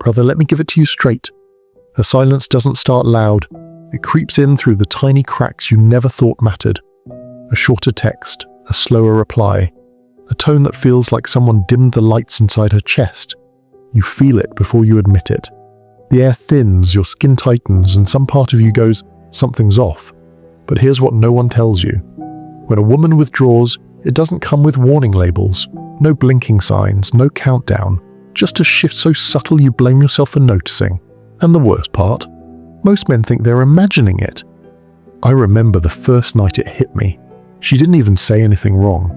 Brother, let me give it to you straight. Her silence doesn't start loud. It creeps in through the tiny cracks you never thought mattered. A shorter text, a slower reply, a tone that feels like someone dimmed the lights inside her chest. You feel it before you admit it. The air thins, your skin tightens, and some part of you goes, something's off. But here's what no one tells you. When a woman withdraws, it doesn't come with warning labels, no blinking signs, no countdown, just a shift so subtle you blame yourself for noticing. And the worst part, most men think they're imagining it. I remember the first night it hit me. She didn't even say anything wrong.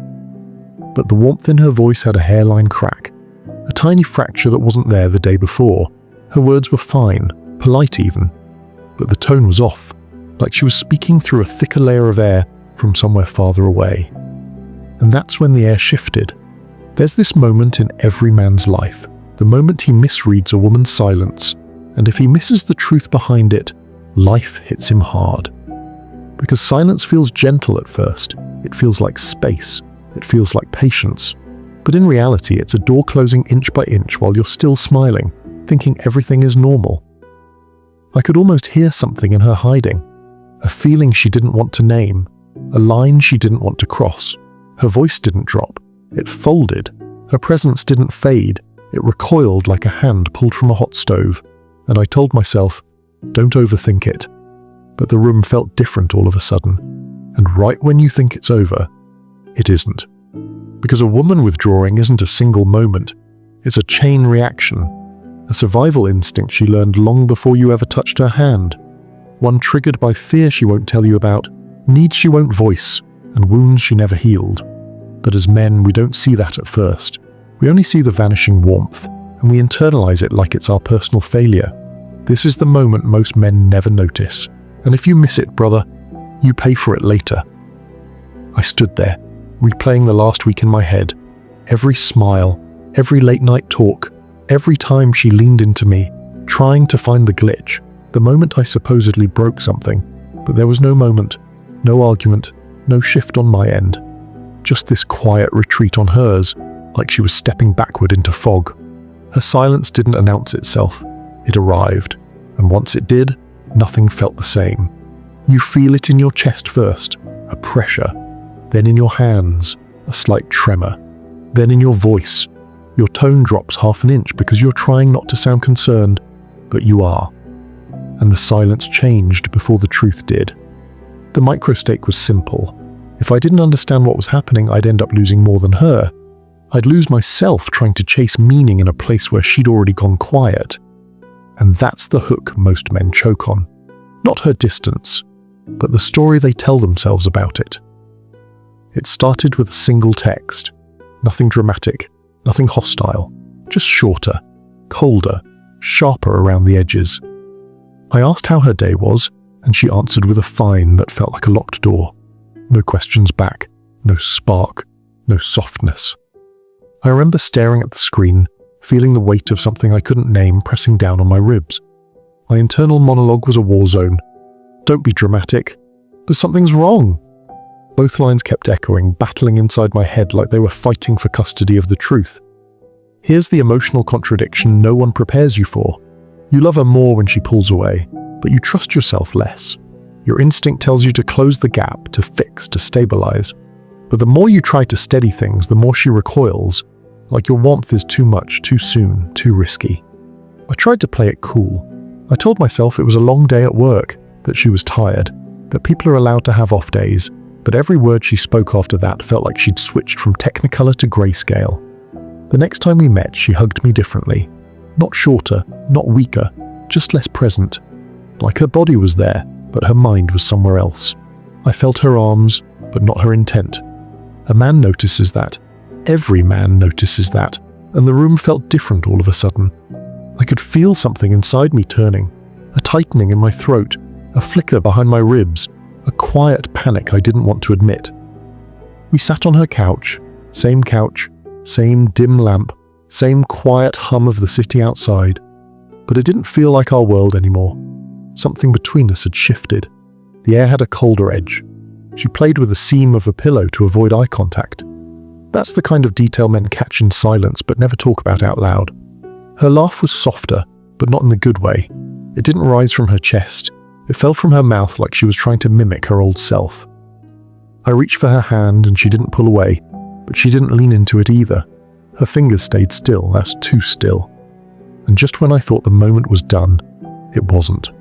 But the warmth in her voice had a hairline crack, a tiny fracture that wasn't there the day before. Her words were fine, polite even, but the tone was off, like she was speaking through a thicker layer of air from somewhere farther away. And that's when the air shifted. There's this moment in every man's life, the moment he misreads a woman's silence, and if he misses the truth behind it, life hits him hard. Because silence feels gentle at first, it feels like space, it feels like patience. But in reality, it's a door closing inch by inch while you're still smiling, thinking everything is normal. I could almost hear something in her hiding, a feeling she didn't want to name, a line she didn't want to cross. Her voice didn't drop, it folded. Her presence didn't fade, it recoiled like a hand pulled from a hot stove. And I told myself, don't overthink it. But the room felt different all of a sudden. And right when you think it's over, it isn't. Because a woman withdrawing isn't a single moment. It's a chain reaction. A survival instinct she learned long before you ever touched her hand. One triggered by fear she won't tell you about, needs she won't voice, and wounds she never healed. But as men, we don't see that at first. We only see the vanishing warmth, and we internalize it like it's our personal failure. This is the moment most men never notice. And if you miss it, brother, you pay for it later. I stood there, replaying the last week in my head. Every smile, every late night talk, every time she leaned into me, trying to find the glitch, the moment I supposedly broke something. But there was no moment, no argument, no shift on my end. Just this quiet retreat on hers, like she was stepping backward into fog. Her silence didn't announce itself. It arrived, and once it did, nothing felt the same. You feel it in your chest first, a pressure, then in your hands, a slight tremor, then in your voice. Your tone drops half an inch because you're trying not to sound concerned, but you are. And the silence changed before the truth did. The microstake was simple. If I didn't understand what was happening, I'd end up losing more than her. I'd lose myself trying to chase meaning in a place where she'd already gone quiet. And that's the hook most men choke on. Not her distance, but the story they tell themselves about it. It started with a single text. Nothing dramatic, nothing hostile, just shorter, colder, sharper around the edges. I asked how her day was, and she answered with a fine that felt like a locked door. No questions back, no spark, no softness. I remember staring at the screen, feeling the weight of something I couldn't name pressing down on my ribs. My internal monologue was a war zone. Don't be dramatic, but something's wrong. Both lines kept echoing, battling inside my head like they were fighting for custody of the truth. Here's the emotional contradiction no one prepares you for. You love her more when she pulls away, but you trust yourself less. Your instinct tells you to close the gap, to fix, to stabilize. But the more you try to steady things, the more she recoils, like your warmth is too much, too soon, too risky. I tried to play it cool. I told myself it was a long day at work, that she was tired, that people are allowed to have off days, but every word she spoke after that felt like she'd switched from Technicolor to grayscale. The next time we met, she hugged me differently. Not shorter, not weaker, just less present. Like her body was there, but her mind was somewhere else. I felt her arms, but not her intent. A man notices that. Every man notices that. And the room felt different all of a sudden. I could feel something inside me turning. A tightening in my throat, a flicker behind my ribs, a quiet panic I didn't want to admit. We sat on her couch, same dim lamp, same quiet hum of the city outside. But it didn't feel like our world anymore. Something between us had shifted. The air had a colder edge. She played with the seam of a pillow to avoid eye contact. That's the kind of detail men catch in silence but never talk about out loud. Her laugh was softer, but not in the good way. It didn't rise from her chest. It fell from her mouth like she was trying to mimic her old self. I reached for her hand and she didn't pull away, but she didn't lean into it either. Her fingers stayed still, that's too still. And just when I thought the moment was done, it wasn't.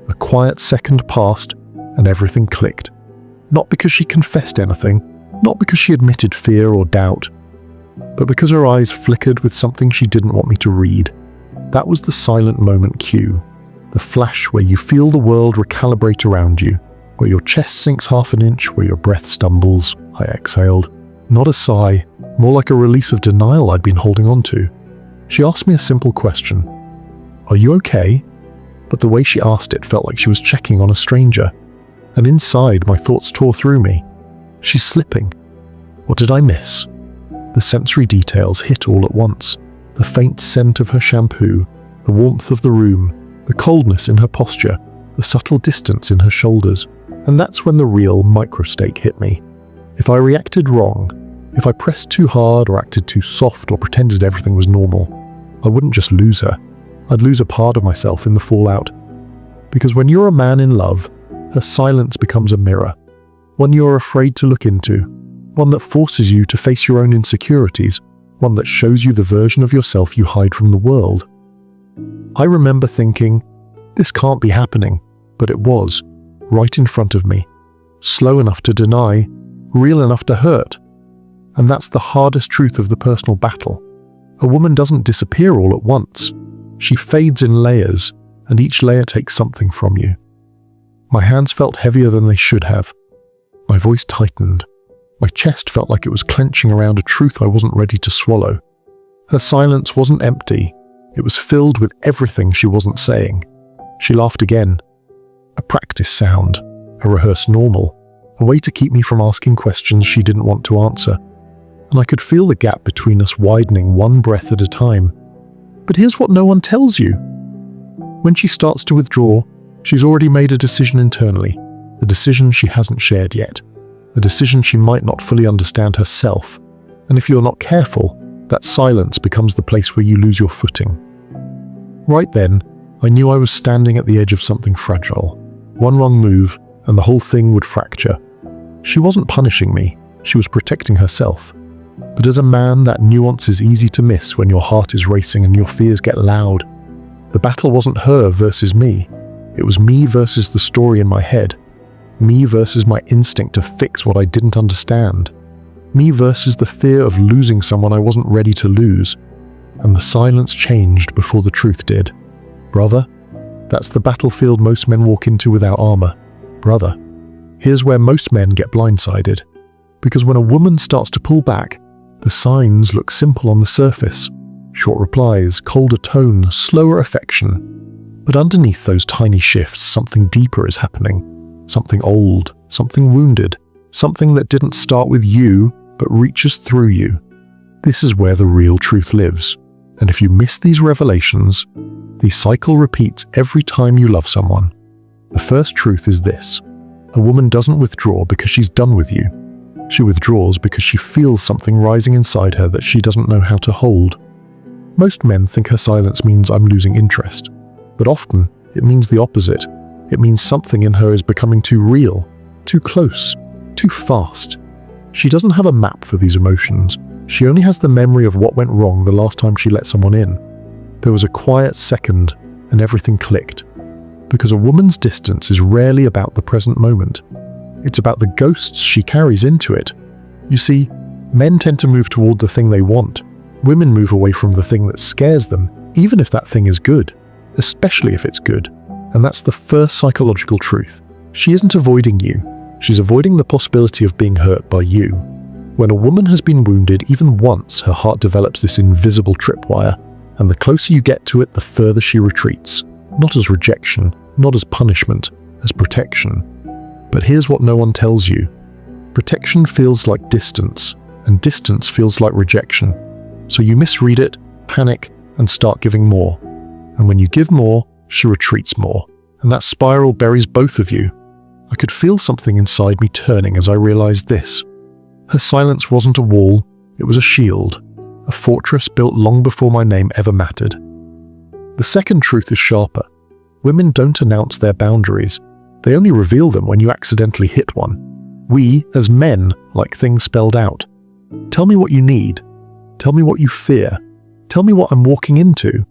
A quiet second passed and everything clicked. Not because she confessed anything, not because she admitted fear or doubt, but because her eyes flickered with something she didn't want me to read. That was the silent moment cue, the flash where you feel the world recalibrate around you, where your chest sinks half an inch, where your breath stumbles. I exhaled. Not a sigh, more like a release of denial I'd been holding on to. She asked me a simple question. "Are you okay?" But the way she asked it felt like she was checking on a stranger. And inside, my thoughts tore through me. She's slipping. What did I miss? The sensory details hit all at once. The faint scent of her shampoo, the warmth of the room, the coldness in her posture, the subtle distance in her shoulders. And that's when the real microstake hit me. If I reacted wrong, if I pressed too hard or acted too soft or pretended everything was normal, I wouldn't just lose her. I'd lose a part of myself in the fallout. Because when you're a man in love, her silence becomes a mirror. One you're afraid to look into. One that forces you to face your own insecurities. One that shows you the version of yourself you hide from the world. I remember thinking, this can't be happening, but it was, right in front of me. Slow enough to deny, real enough to hurt. And that's the hardest truth of the personal battle. A woman doesn't disappear all at once. She fades in layers, and each layer takes something from you. My hands felt heavier than they should have. My voice tightened. My chest felt like it was clenching around a truth I wasn't ready to swallow. Her silence wasn't empty. It was filled with everything she wasn't saying. She laughed again. A practice sound, a rehearsed normal, a way to keep me from asking questions she didn't want to answer. And I could feel the gap between us widening one breath at a time. But here's what no one tells you. When she starts to withdraw, she's already made a decision internally, a decision she hasn't shared yet, a decision she might not fully understand herself. And if you're not careful, that silence becomes the place where you lose your footing. Right then, I knew I was standing at the edge of something fragile. One wrong move, and the whole thing would fracture. She wasn't punishing me, she was protecting herself. But as a man, that nuance is easy to miss when your heart is racing and your fears get loud. The battle wasn't her versus me. It was me versus the story in my head. Me versus my instinct to fix what I didn't understand. Me versus the fear of losing someone I wasn't ready to lose. And the silence changed before the truth did. Brother, that's the battlefield most men walk into without armor. Brother, here's where most men get blindsided. Because when a woman starts to pull back, the signs look simple on the surface. Short replies, colder tone, slower affection. But underneath those tiny shifts, something deeper is happening. Something old, something wounded, something that didn't start with you, but reaches through you. This is where the real truth lives. And if you miss these revelations, the cycle repeats every time you love someone. The first truth is this. A woman doesn't withdraw because she's done with you. She withdraws because she feels something rising inside her that she doesn't know how to hold. Most men think her silence means I'm losing interest. But often, it means the opposite. It means something in her is becoming too real, too close, too fast. She doesn't have a map for these emotions. She only has the memory of what went wrong the last time she let someone in. There was a quiet second, and everything clicked. Because a woman's distance is rarely about the present moment. It's about the ghosts she carries into it. You see, men tend to move toward the thing they want. Women move away from the thing that scares them, even if that thing is good, especially if it's good. And that's the first psychological truth. She isn't avoiding you. She's avoiding the possibility of being hurt by you. When a woman has been wounded even once, her heart develops this invisible tripwire, and the closer you get to it, the further she retreats. Not as rejection, not as punishment, as protection. But here's what no one tells you. Protection feels like distance, and distance feels like rejection. So you misread it, panic, and start giving more. And when you give more, she retreats more. And that spiral buries both of you. I could feel something inside me turning as I realized this. Her silence wasn't a wall, it was a shield, a fortress built long before my name ever mattered. The second truth is sharper. Women don't announce their boundaries. They only reveal them when you accidentally hit one. We, as men, like things spelled out. Tell me what you need. Tell me what you fear. Tell me what I'm walking into.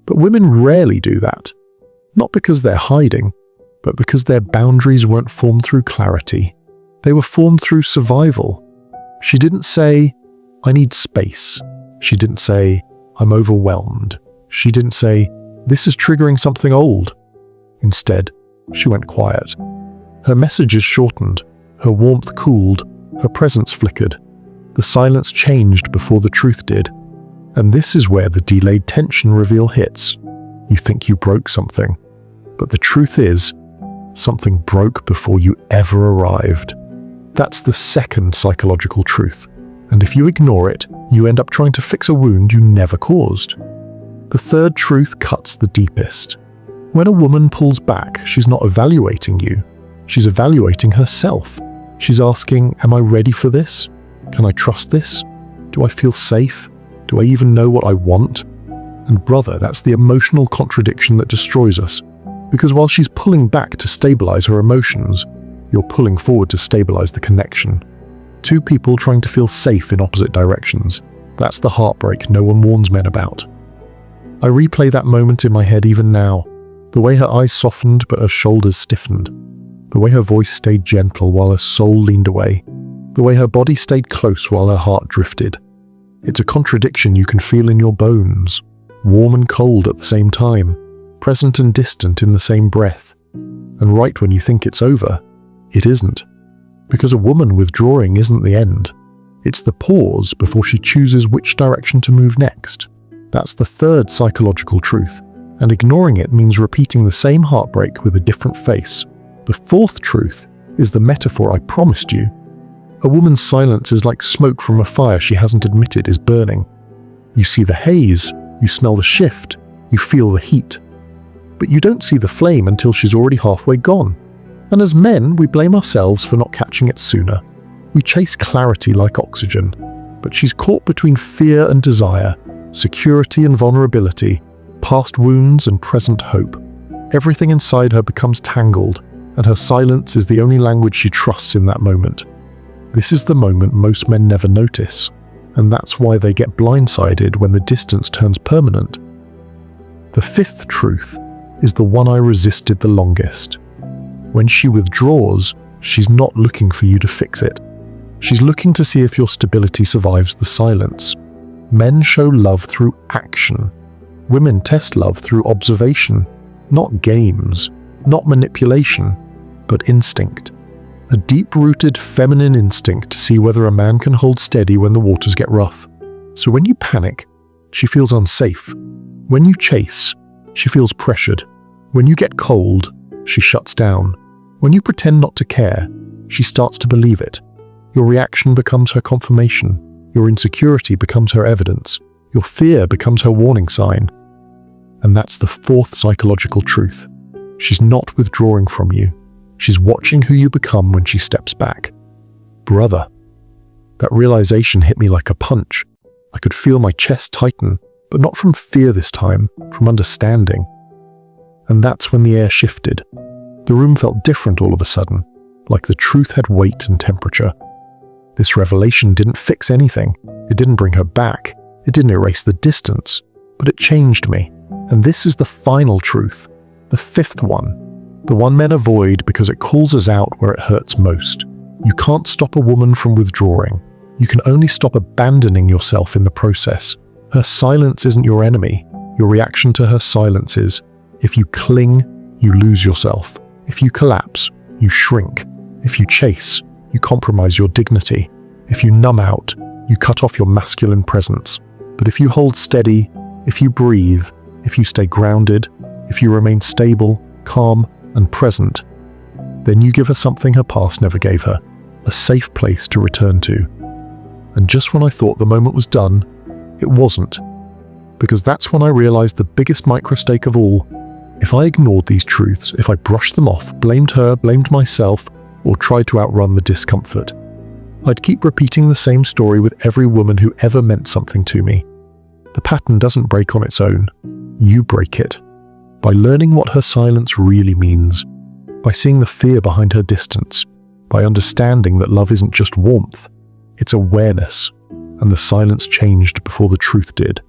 But women rarely do that. Not because they're hiding, but because their boundaries weren't formed through clarity. They were formed through survival. She didn't say, I need space. She didn't say, I'm overwhelmed. She didn't say, this is triggering something old. Instead, she went quiet. Her messages shortened, her warmth cooled, her presence flickered. The silence changed before the truth did. And this is where the delayed tension reveal hits. You think you broke something, but the truth is, something broke before you ever arrived. That's the second psychological truth. And if you ignore it, you end up trying to fix a wound you never caused. The third truth cuts the deepest. When a woman pulls back, she's not evaluating you. She's evaluating herself. She's asking, am I ready for this? Can I trust this? Do I feel safe? Do I even know what I want? And brother, that's the emotional contradiction that destroys us. Because while she's pulling back to stabilize her emotions, you're pulling forward to stabilize the connection. Two people trying to feel safe in opposite directions. That's the heartbreak no one warns men about. I replay that moment in my head even now. The way her eyes softened but her shoulders stiffened. The way her voice stayed gentle while her soul leaned away. The way her body stayed close while her heart drifted. It's a contradiction you can feel in your bones. Warm and cold at the same time. Present and distant in the same breath. And right when you think it's over, it isn't. Because a woman withdrawing isn't the end. It's the pause before she chooses which direction to move next. That's the third psychological truth, and ignoring it means repeating the same heartbreak with a different face. The fourth truth is the metaphor I promised you. A woman's silence is like smoke from a fire she hasn't admitted is burning. You see the haze, you smell the shift, you feel the heat. But you don't see the flame until she's already halfway gone. And as men, we blame ourselves for not catching it sooner. We chase clarity like oxygen, but she's caught between fear and desire, security and vulnerability, past wounds and present hope. Everything inside her becomes tangled, and her silence is the only language she trusts in that moment. This is the moment most men never notice, and that's why they get blindsided when the distance turns permanent. The fifth truth is the one I resisted the longest. When she withdraws, she's not looking for you to fix it. She's looking to see if your stability survives the silence. Men show love through action. Women test love through observation, not games, not manipulation, but instinct. A deep-rooted feminine instinct to see whether a man can hold steady when the waters get rough. So when you panic, she feels unsafe. When you chase, she feels pressured. When you get cold, she shuts down. When you pretend not to care, she starts to believe it. Your reaction becomes her confirmation. Your insecurity becomes her evidence. Your fear becomes her warning sign. And that's the fourth psychological truth. She's not withdrawing from you. She's watching who you become when she steps back. Brother, that realization hit me like a punch. I could feel my chest tighten, but not from fear this time, from understanding. And that's when the air shifted. The room felt different all of a sudden, like the truth had weight and temperature. This revelation didn't fix anything. It didn't bring her back. It didn't erase the distance, but it changed me. And this is the final truth, the fifth one, the one men avoid because it calls us out where it hurts most. You can't stop a woman from withdrawing. You can only stop abandoning yourself in the process. Her silence isn't your enemy. Your reaction to her silence is. If you cling, you lose yourself. If you collapse, you shrink. If you chase, you compromise your dignity. If you numb out, you cut off your masculine presence. But if you hold steady, if you breathe, if you stay grounded, if you remain stable, calm, and present, then you give her something her past never gave her, a safe place to return to. And just when I thought the moment was done, it wasn't. Because that's when I realized the biggest microstake of all. If I ignored these truths, if I brushed them off, blamed her, blamed myself, or tried to outrun the discomfort, I'd keep repeating the same story with every woman who ever meant something to me. The pattern doesn't break on its own. You break it. By learning what her silence really means, by seeing the fear behind her distance, by understanding that love isn't just warmth, it's awareness, and the silence changed before the truth did.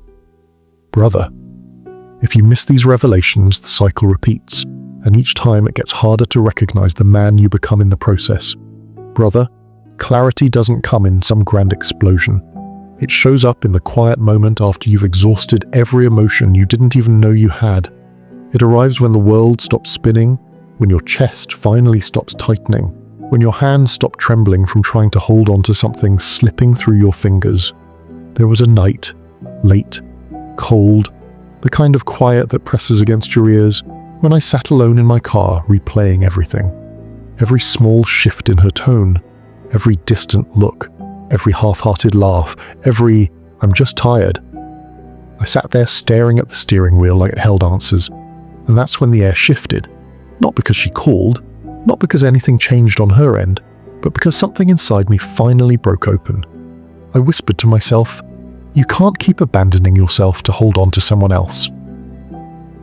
Brother, if you miss these revelations, the cycle repeats, and each time it gets harder to recognize the man you become in the process. Brother, clarity doesn't come in some grand explosion. It shows up in the quiet moment after you've exhausted every emotion you didn't even know you had. It arrives when the world stops spinning, when your chest finally stops tightening, when your hands stop trembling from trying to hold on to something slipping through your fingers. There was a night, late, cold, the kind of quiet that presses against your ears, when I sat alone in my car replaying everything. Every small shift in her tone, every distant look, every half-hearted laugh, every "I'm just tired." I sat there staring at the steering wheel like it held answers, and that's when the air shifted. Not because she called, not because anything changed on her end, but because something inside me finally broke open. I whispered to myself, "You can't keep abandoning yourself to hold on to someone else."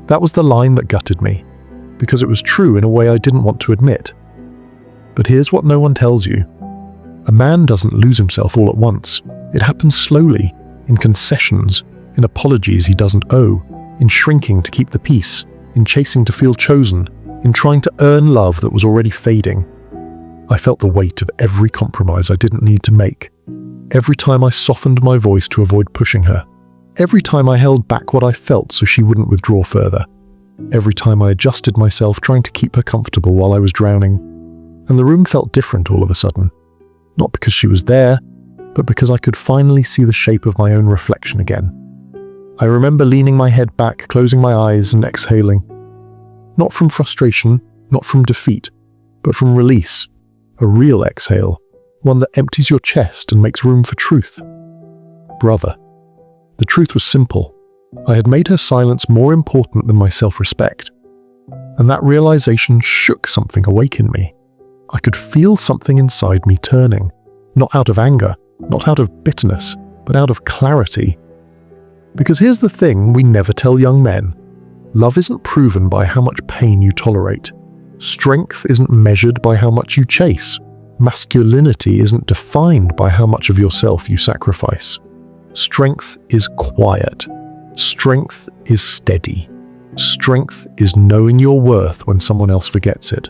That was the line that gutted me, because it was true in a way I didn't want to admit. But here's what no one tells you. A man doesn't lose himself all at once. It happens slowly, in concessions, in apologies he doesn't owe, in shrinking to keep the peace, in chasing to feel chosen, in trying to earn love that was already fading. I felt the weight of every compromise I didn't need to make. Every time I softened my voice to avoid pushing her. Every time I held back what I felt so she wouldn't withdraw further. Every time I adjusted myself trying to keep her comfortable while I was drowning. And the room felt different all of a sudden. Not because she was there, but because I could finally see the shape of my own reflection again. I remember leaning my head back, closing my eyes and exhaling. Not from frustration, not from defeat, but from release. A real exhale, one that empties your chest and makes room for truth. Brother. The truth was simple. I had made her silence more important than my self-respect. And that realization shook something awake in me. I could feel something inside me turning, not out of anger, not out of bitterness, but out of clarity. Because here's the thing we never tell young men. Love isn't proven by how much pain you tolerate. Strength isn't measured by how much you chase. Masculinity isn't defined by how much of yourself you sacrifice. Strength is quiet. Strength is steady. Strength is knowing your worth when someone else forgets it.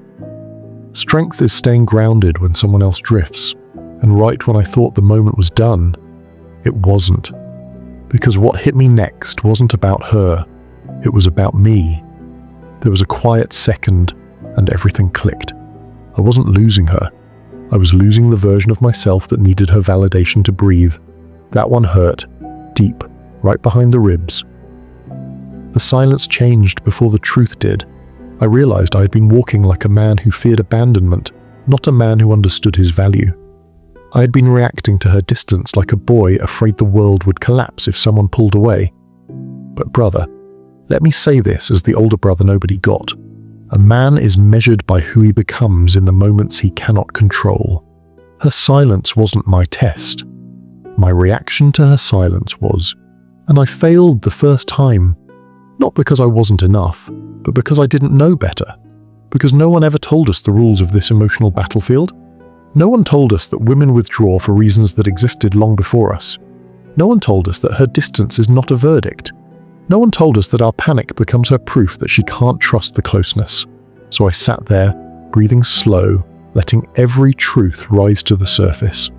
Strength is staying grounded when someone else drifts. And right when I thought the moment was done, it wasn't. Because what hit me next wasn't about her. It was about me. There was a quiet second, and everything clicked. I wasn't losing her. I was losing the version of myself that needed her validation to breathe. That one hurt, deep, right behind the ribs. The silence changed before the truth did. I realized I had been walking like a man who feared abandonment, not a man who understood his value. I had been reacting to her distance like a boy afraid the world would collapse if someone pulled away. But brother, let me say this as the older brother nobody got. A man is measured by who he becomes in the moments he cannot control. Her silence wasn't my test. My reaction to her silence was, and I failed the first time, not because I wasn't enough, but because I didn't know better. Because no one ever told us the rules of this emotional battlefield. No one told us that women withdraw for reasons that existed long before us. No one told us that her distance is not a verdict. No one told us that our panic becomes her proof that she can't trust the closeness. So I sat there, breathing slow, letting every truth rise to the surface.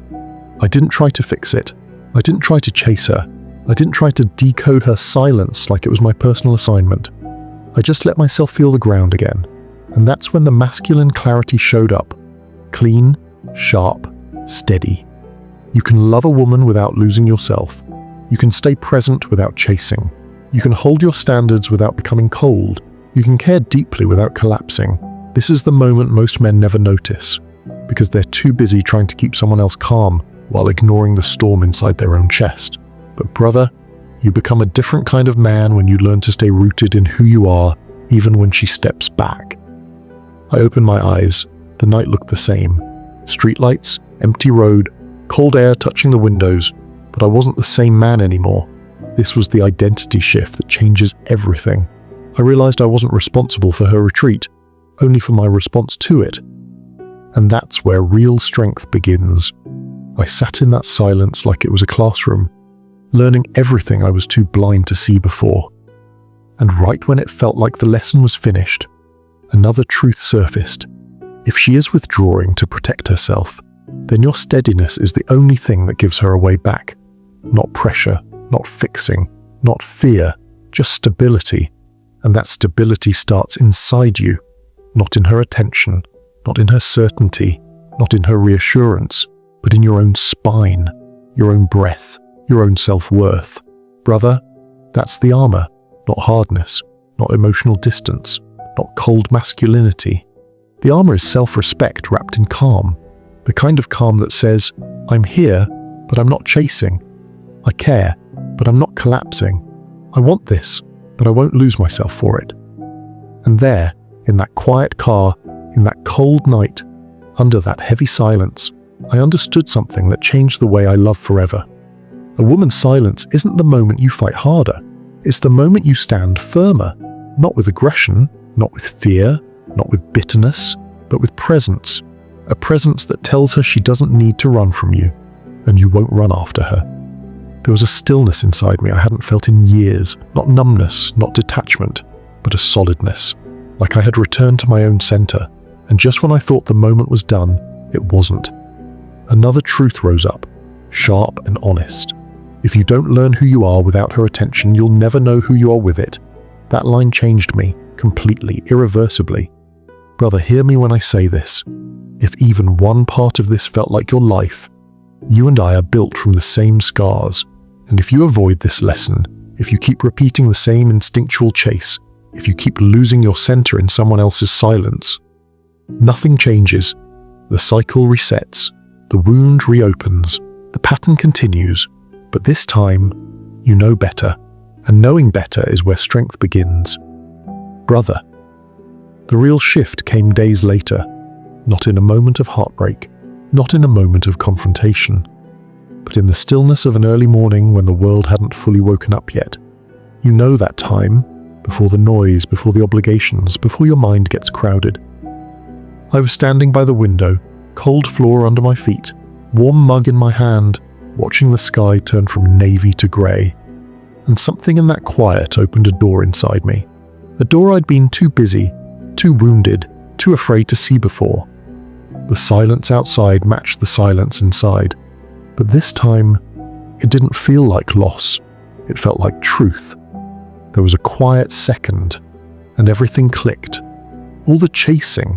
I didn't try to fix it. I didn't try to chase her. I didn't try to decode her silence like it was my personal assignment. I just let myself feel the ground again. And that's when the masculine clarity showed up. Clean, sharp, steady. You can love a woman without losing yourself. You can stay present without chasing. You can hold your standards without becoming cold. You can care deeply without collapsing. This is the moment most men never notice, because they're too busy trying to keep someone else calm while ignoring the storm inside their own chest. But brother, you become a different kind of man when you learn to stay rooted in who you are, even when she steps back. I opened my eyes. The night looked the same. Streetlights, empty road, cold air touching the windows, but I wasn't the same man anymore. This was the identity shift that changes everything. I realized I wasn't responsible for her retreat, only for my response to it. And that's where real strength begins. I sat in that silence like it was a classroom, learning everything I was too blind to see before. And right when it felt like the lesson was finished, another truth surfaced. If she is withdrawing to protect herself, then your steadiness is the only thing that gives her a way back. Not pressure, not fixing, not fear, just stability. And that stability starts inside you, not in her attention, not in her certainty, not in her reassurance, but in your own spine, your own breath, your own self-worth. Brother, that's the armor, not hardness, not emotional distance, not cold masculinity. The armor is self-respect wrapped in calm, the kind of calm that says, I'm here, but I'm not chasing. I care, but I'm not collapsing. I want this, but I won't lose myself for it. And there, in that quiet car, in that cold night, under that heavy silence, I understood something that changed the way I love forever. A woman's silence isn't the moment you fight harder. It's the moment you stand firmer, not with aggression, not with fear, not with bitterness, but with presence. A presence that tells her she doesn't need to run from you, and you won't run after her. There was a stillness inside me I hadn't felt in years, not numbness, not detachment, but a solidness, like I had returned to my own center, and just when I thought the moment was done, it wasn't. Another truth rose up, sharp and honest. If you don't learn who you are without her attention, you'll never know who you are with it. That line changed me, completely, irreversibly. Brother, hear me when I say this. If even one part of this felt like your life, you and I are built from the same scars. And if you avoid this lesson, if you keep repeating the same instinctual chase, if you keep losing your center in someone else's silence, nothing changes. The cycle resets. The wound reopens. The pattern continues. But this time, you know better. And knowing better is where strength begins. Brother, the real shift came days later, not in a moment of heartbreak, not in a moment of confrontation, but in the stillness of an early morning when the world hadn't fully woken up yet. You know that time, before the noise, before the obligations, before your mind gets crowded. I was standing by the window, cold floor under my feet, warm mug in my hand, watching the sky turn from navy to grey. And something in that quiet opened a door inside me. A door I'd been too busy, too wounded, too afraid to see before. The silence outside matched the silence inside. But this time, it didn't feel like loss. It felt like truth. There was a quiet second, and everything clicked. All the chasing,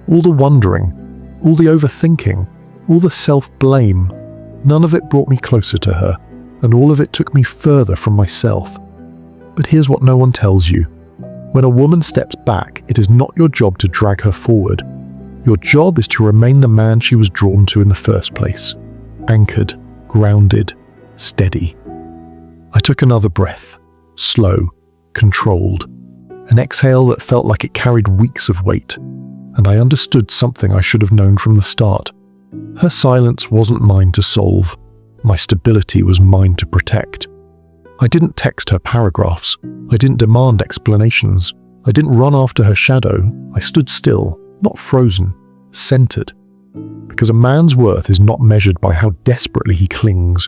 all the wondering, all the overthinking, all the self-blame, none of it brought me closer to her, and all of it took me further from myself. But here's what no one tells you. When a woman steps back, it is not your job to drag her forward. Your job is to remain the man she was drawn to in the first place. Anchored, grounded, steady. I took another breath, slow, controlled. An exhale that felt like it carried weeks of weight. And I understood something I should have known from the start. Her silence wasn't mine to solve. My stability was mine to protect. I didn't text her paragraphs. I didn't demand explanations. I didn't run after her shadow. I stood still, not frozen, centered. Because a man's worth is not measured by how desperately he clings,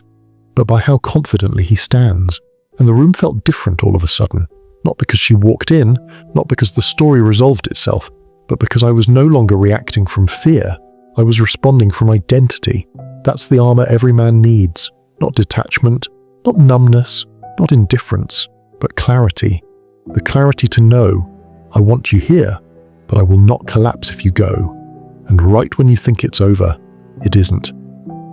but by how confidently he stands. And the room felt different all of a sudden, not because she walked in, not because the story resolved itself, but because I was no longer reacting from fear. I was responding from identity. That's the armor every man needs. Not detachment, not numbness, not indifference, but clarity. The clarity to know, I want you here, but I will not collapse if you go. And right when you think it's over, it isn't.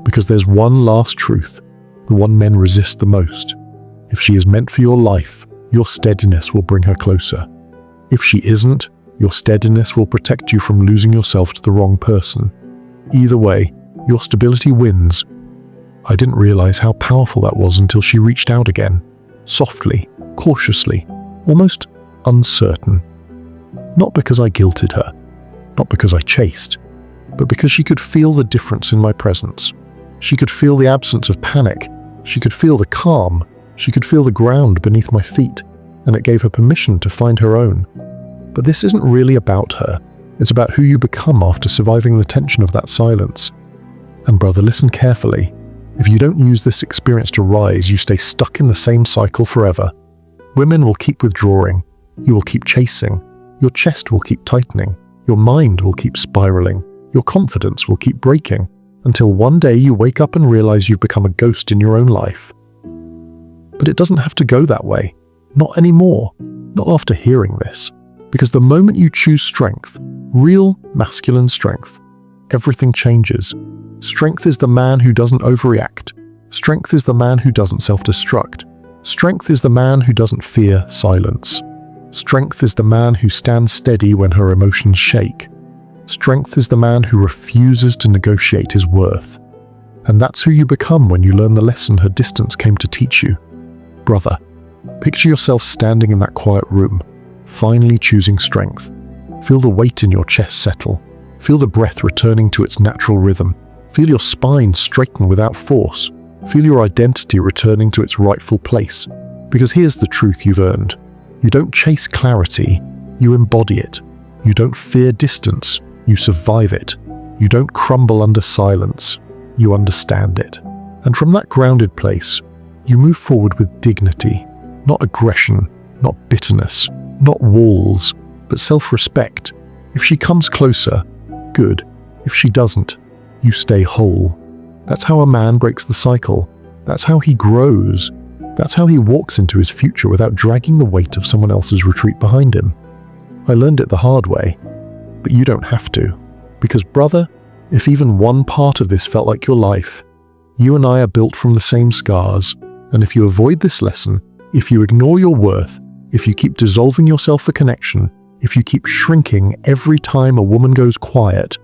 Because there's one last truth, the one men resist the most. If she is meant for your life, your steadiness will bring her closer. If she isn't, your steadiness will protect you from losing yourself to the wrong person. Either way, your stability wins. I didn't realize how powerful that was until she reached out again, softly, cautiously, almost uncertain. Not because I guilted her, not because I chased, but because she could feel the difference in my presence. She could feel the absence of panic. She could feel the calm, She could feel the ground beneath my feet, and it gave her permission to find her own. But this isn't really about her. It's about who you become after surviving the tension of that silence. And brother, listen carefully. If you don't use this experience to rise, you stay stuck in the same cycle forever. Women will keep withdrawing. You will keep chasing. Your chest will keep tightening. Your mind will keep spiraling. Your confidence will keep breaking, until one day you wake up and realize you've become a ghost in your own life. But it doesn't have to go that way. Not anymore. Not after hearing this. Because the moment you choose strength, real masculine strength, everything changes. Strength is the man who doesn't overreact. Strength is the man who doesn't self-destruct. Strength is the man who doesn't fear silence. Strength is the man who stands steady when her emotions shake. Strength is the man who refuses to negotiate his worth. And that's who you become when you learn the lesson her distance came to teach you. Brother, picture yourself standing in that quiet room, finally choosing strength. Feel the weight in your chest settle. Feel the breath returning to its natural rhythm. Feel your spine straighten without force. Feel your identity returning to its rightful place. Because here's the truth you've earned. You don't chase clarity, you embody it. You don't fear distance, you survive it. You don't crumble under silence, you understand it. And from that grounded place, you move forward with dignity, not aggression, not bitterness, not walls, but self-respect. If she comes closer, good. If she doesn't, you stay whole. That's how a man breaks the cycle. That's how he grows. That's how he walks into his future without dragging the weight of someone else's retreat behind him. I learned it the hard way, but you don't have to. Because brother, if even one part of this felt like your life, you and I are built from the same scars, and if you avoid this lesson, if you ignore your worth, if you keep dissolving yourself for connection, if you keep shrinking every time a woman goes quiet,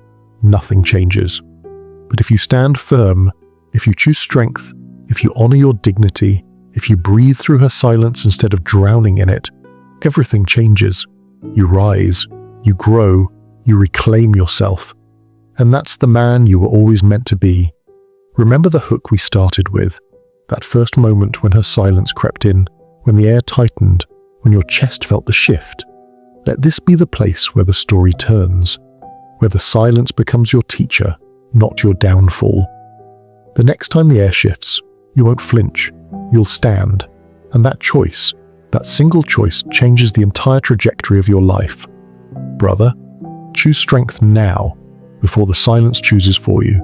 nothing changes. But if you stand firm, if you choose strength, if you honor your dignity, if you breathe through her silence instead of drowning in it, everything changes. You rise, you grow, you reclaim yourself. And that's the man you were always meant to be. Remember the hook we started with, that first moment when her silence crept in, when the air tightened, when your chest felt the shift. Let this be the place where the story turns, where the silence becomes your teacher, not your downfall. The next time the air shifts, you won't flinch, you'll stand. And that choice, that single choice, changes the entire trajectory of your life. Brother, choose strength now, before the silence chooses for you.